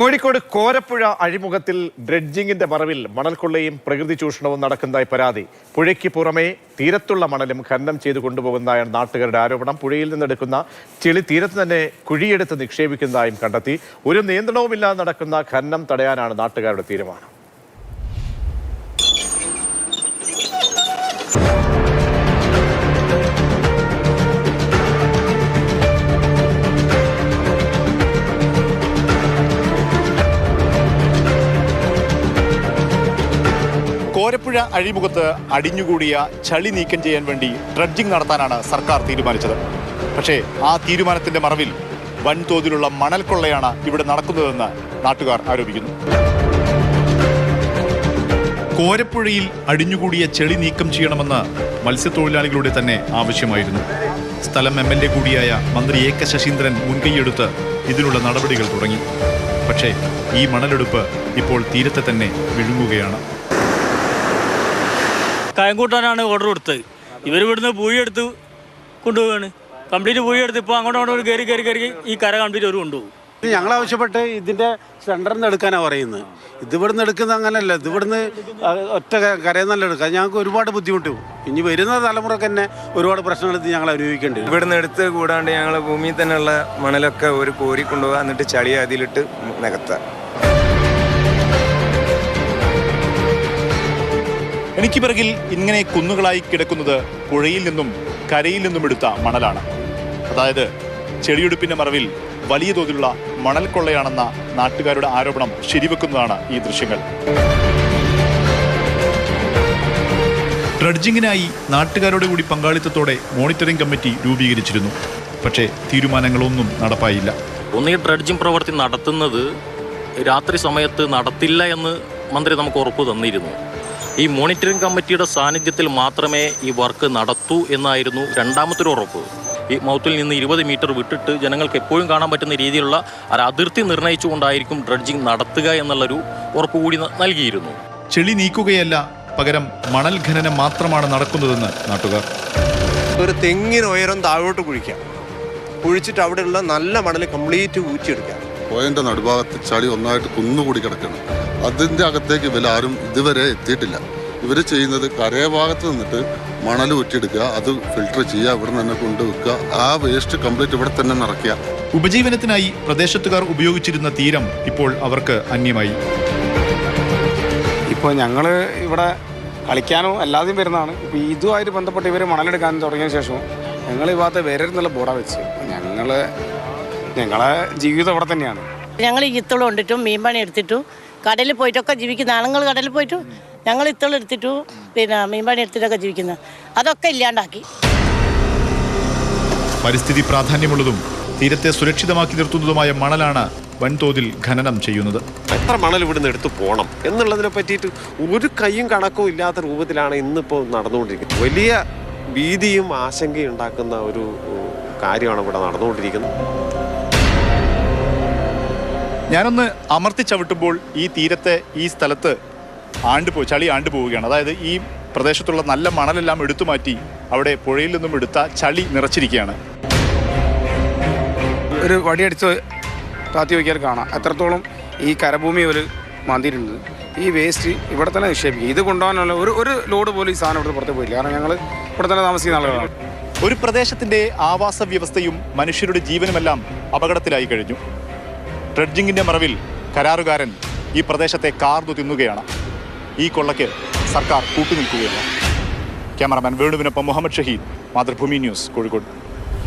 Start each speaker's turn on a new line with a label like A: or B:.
A: കോഴിക്കോട് കോരപ്പുഴ അഴിമുഖത്തിൽ ഡ്രെഡ്ജിങ്ങിന്റെ മറവിൽ മണൽക്കൊള്ളയും പ്രകൃതി ചൂഷണവും നടക്കുന്നതായി പരാതി. പുഴയ്ക്ക് പുറമെ തീരത്തുള്ള മണലും ഖനനം ചെയ്തു കൊണ്ടുപോകുന്നതായാണ് നാട്ടുകാരുടെ ആരോപണം. പുഴയിൽ നിന്നെടുക്കുന്ന ചെളി തീരത്ത് തന്നെ കുഴിയെടുത്ത് നിക്ഷേപിക്കുന്നതായും കണ്ടെത്തി. ഒരു നിയന്ത്രണവുമില്ലാതെ നടക്കുന്ന ഖനനം തടയാനാണ് നാട്ടുകാരുടെ തീരുമാനം.
B: കോരപ്പുഴ അഴിമുഖത്ത് അടിഞ്ഞുകൂടിയ ചളി നീക്കം ചെയ്യാൻ വേണ്ടി ഡ്രഡ്ജിംഗ് നടത്താനാണ് സർക്കാർ തീരുമാനിച്ചത്. പക്ഷേ ആ തീരുമാനത്തിന്റെ മറവിൽ വൻതോതിലുള്ള മണൽ കൊള്ളയാണ് ഇവിടെ നടക്കുന്നതെന്ന് നാട്ടുകാർ ആരോപിക്കുന്നു. കോരപ്പുഴയിൽ അടിഞ്ഞുകൂടിയ ചെളി നീക്കം ചെയ്യണമെന്ന് മത്സ്യത്തൊഴിലാളികളുടെ തന്നെ ആവശ്യമായിരുന്നു. സ്ഥലം MLA കൂടിയായ മന്ത്രി AK ശശീന്ദ്രൻ മുൻകൈയെടുത്ത് ഇതിനുള്ള നടപടികൾ തുടങ്ങി. പക്ഷേ ഈ മണലെടുപ്പ് ഇപ്പോൾ തീരത്തെ തന്നെ വിഴുങ്ങുകയാണ്.
C: കായംകൂട്ടാനാണ് ഓർഡർ കൊടുത്തത്. ഇവരിവിടുന്ന് പൂഴിയെടുത്ത് കൊണ്ടുപോവുകയാണ്. കംപ്ലീറ്റ് പൂഴിയെടുത്ത് ഇപ്പോൾ അങ്ങോട്ട് കയറി ഈ കര കംപ്ലീറ്റ് ഒരു കൊണ്ടുപോകും.
D: ഞങ്ങൾ ആവശ്യപ്പെട്ട് ഇതിൻ്റെ സെൻറ്ററിൽ നിന്ന് എടുക്കാനാണ് പറയുന്നത്. ഇതിവിടുന്ന് എടുക്കുന്നത് അങ്ങനെയല്ല, ഇതിവിടുന്ന് ഒറ്റ കരയിൽ നിന്നല്ല എടുക്കുക. ഞങ്ങൾക്ക് ഒരുപാട് ബുദ്ധിമുട്ട്. ഇനി വരുന്ന തലമുറക്ക് തന്നെ ഒരുപാട് പ്രശ്നങ്ങൾ ഞങ്ങൾ അനുഭവിക്കേണ്ടി വരും.
E: ഇവിടുന്ന് എടുത്ത് കൂടാണ്ട് ഞങ്ങൾ ഭൂമിയിൽ തന്നെയുള്ള മണലൊക്കെ ഒരു കോരി കൊണ്ടുപോകുക, എന്നിട്ട് ചളി അതിലിട്ട് നികത്തുക.
B: എനിക്ക് പിറകിൽ ഇങ്ങനെ കുന്നുകളായി കിടക്കുന്നത് പുഴയിൽ നിന്നും കരയിൽ നിന്നും എടുത്ത മണലാണ്. അതായത് ചെളിയെടുപ്പിന്റെ മറവിൽ വലിയ തോതിലുള്ള മണൽ കൊള്ളയാണെന്ന നാട്ടുകാരുടെ ആരോപണം ശരിവെക്കുന്നതാണ് ഈ ദൃശ്യങ്ങൾ. ഡ്രഡ്ജിങ്ങിനായി നാട്ടുകാരുടെ കൂടി പങ്കാളിത്തത്തോടെ മോണിറ്ററിംഗ് കമ്മിറ്റി രൂപീകരിച്ചിരുന്നു. പക്ഷേ തീരുമാനങ്ങളൊന്നും നടപ്പായില്ല.
F: ഈ ഡ്രഡ്ജിംഗ് പ്രവൃത്തി നടത്തുന്നത് രാത്രി സമയത്ത് നടത്തില്ല എന്ന് മന്ത്രി നമുക്ക് ഉറപ്പ് തന്നിരുന്നു. ഈ മോണിറ്ററിംഗ് കമ്മിറ്റിയുടെ സാന്നിധ്യത്തിൽ മാത്രമേ ഈ വർക്ക് നടത്തൂ എന്നായിരുന്നു രണ്ടാമത്തെ ഒരു ഉറപ്പ്. ഈ മൗത്തിൽ നിന്ന് 20 മീറ്റർ വിട്ടിട്ട് ജനങ്ങൾക്ക് എപ്പോഴും കാണാൻ പറ്റുന്ന രീതിയിലുള്ള ഒരു അതിർത്തി നിർണ്ണയിച്ചുകൊണ്ടായിരിക്കും ഡ്രഡ്ജിംഗ് നടത്തുക എന്നുള്ളൊരു ഉറപ്പ് കൂടി നൽകിയിരുന്നു.
B: ചെളി നീക്കുകയല്ല, പകരം മണൽ ഖനനം മാത്രമാണ് നടക്കുന്നതെന്ന് നാട്ടുകാർ.
G: ഒരു തെങ്ങിന് ഉയരം താഴോട്ട് കുഴിച്ചിട്ട് അവിടെയുള്ള നല്ല മണൽ കംപ്ലീറ്റ് ഊറ്റിയെടുക്കാം.
H: പോയിന്റ് നടുഭാഗത്ത് ചളി ഒന്നായിട്ട് കുന്നുകൂടി കിടക്കണം. അതിൻ്റെ അകത്തേക്ക് ഇവരാരും ഇതുവരെ എത്തിയിട്ടില്ല. ഇവർ ചെയ്യുന്നത് കരഭാഗത്ത് നിന്നിട്ട് മണൽ ഊറ്റിയെടുക്കുക, അത് ഫിൽട്ടർ ചെയ്യുക, ഇവിടെ തന്നെ കൊണ്ടുവെക്കുക, ആ വേസ്റ്റ് കംപ്ലീറ്റ് ഇവിടെ തന്നെ നിറയ്ക്കുക.
B: ഉപജീവനത്തിനായി പ്രദേശത്തുകാർ ഉപയോഗിച്ചിരുന്ന തീരം ഇപ്പോൾ അവർക്ക് അന്യമായി.
D: ഇപ്പോൾ ഞങ്ങൾ ഇവിടെ കളിക്കാനോ അല്ലാതെയും വരുന്നതാണ്. ഇപ്പോൾ ഇതുമായിട്ട് ബന്ധപ്പെട്ട് ഇവർ മണലെടുക്കാൻ തുടങ്ങിയ ശേഷം ഞങ്ങൾ ഈ ഭാഗത്ത് വരരുന്നുള്ള ബോർഡാണ് വെച്ച് ഞങ്ങളെ ജീവിതം ഇവിടെ തന്നെയാണ്.
I: ഞങ്ങൾ ഇത്തളം കൊണ്ടിട്ടും മീൻപണി എടുത്തിട്ടും കടലിൽ പോയിട്ടൊക്കെ ജീവിക്കുന്ന ആണുങ്ങൾ കടലിൽ പോയിട്ടു ഞങ്ങൾ ഇത്തളം എടുത്തിട്ടു പിന്നെ മീൻപണി എടുത്തിട്ടൊക്കെ ജീവിക്കുന്നത് അതൊക്കെ ഇല്ലാണ്ടാക്കി.
B: പരിസ്ഥിതി പ്രാധാന്യമുള്ളതും തീരത്തെ സുരക്ഷിതമാക്കി നിർത്തുന്നതുമായ മണലാണ് വൻതോതിൽ ഖനനം ചെയ്യുന്നത്.
G: എത്ര മണൽ ഇവിടുന്ന് എടുത്ത് പോകണം എന്നുള്ളതിനെ പറ്റിയിട്ട് ഒരു കയ്യും കണക്കും ഇല്ലാത്ത രൂപത്തിലാണ് ഇന്നിപ്പോൾ നടന്നുകൊണ്ടിരിക്കുന്നത്. വലിയ ഭീതിയും ആശങ്കയും ഉണ്ടാക്കുന്ന ഒരു കാര്യമാണ് ഇവിടെ നടന്നുകൊണ്ടിരിക്കുന്നത്.
B: ഞാനൊന്ന് അമർത്തി ചവിട്ടുമ്പോൾ ഈ തീരത്തെ ഈ സ്ഥലത്ത് ചളി ആണ്ടുപോവുകയാണ്. അതായത് ഈ പ്രദേശത്തുള്ള നല്ല മണലെല്ലാം എടുത്തു മാറ്റി അവിടെ പുഴയിൽ നിന്നും എടുത്ത ചളി നിറച്ചിരിക്കുകയാണ്.
D: ഒരു വടിയടിച്ച് താത്തി വയ്ക്കാൻ കാണാം എത്രത്തോളം ഈ കരഭൂമി ഒരു മാന്തിയിട്ടുണ്ട്. ഈ വേസ്റ്റ് ഇവിടെ തന്നെ നിക്ഷേപിക്കും. ഇത് കൊണ്ടുപോകാനുള്ള ഒരു ലോഡ് പോലും ഈ സാധനം ഇവിടെ പുറത്ത് പോയില്ല. കാരണം ഞങ്ങൾ ഇവിടെ തന്നെ താമസിക്കുന്ന ആളുകളാണ്.
B: ഒരു പ്രദേശത്തിന്റെ ആവാസ വ്യവസ്ഥയും മനുഷ്യരുടെ ജീവനുമെല്ലാം അപകടത്തിലായി കഴിഞ്ഞു. ഡ്രഡ്ജിങ്ങിന്റെ മറവിൽ കരാറുകാരൻ ഈ പ്രദേശത്തെ കാർന്നു തിന്നുകയാണ്. ഈ കൊള്ളയ്ക്ക് സർക്കാർ കൂട്ടുനിൽക്കുകയാണ്. ക്യാമറാമാൻ വേണുവിനൊപ്പം മുഹമ്മദ് ഷഹീദ്, മാതൃഭൂമി ന്യൂസ്, കോഴിക്കോട്.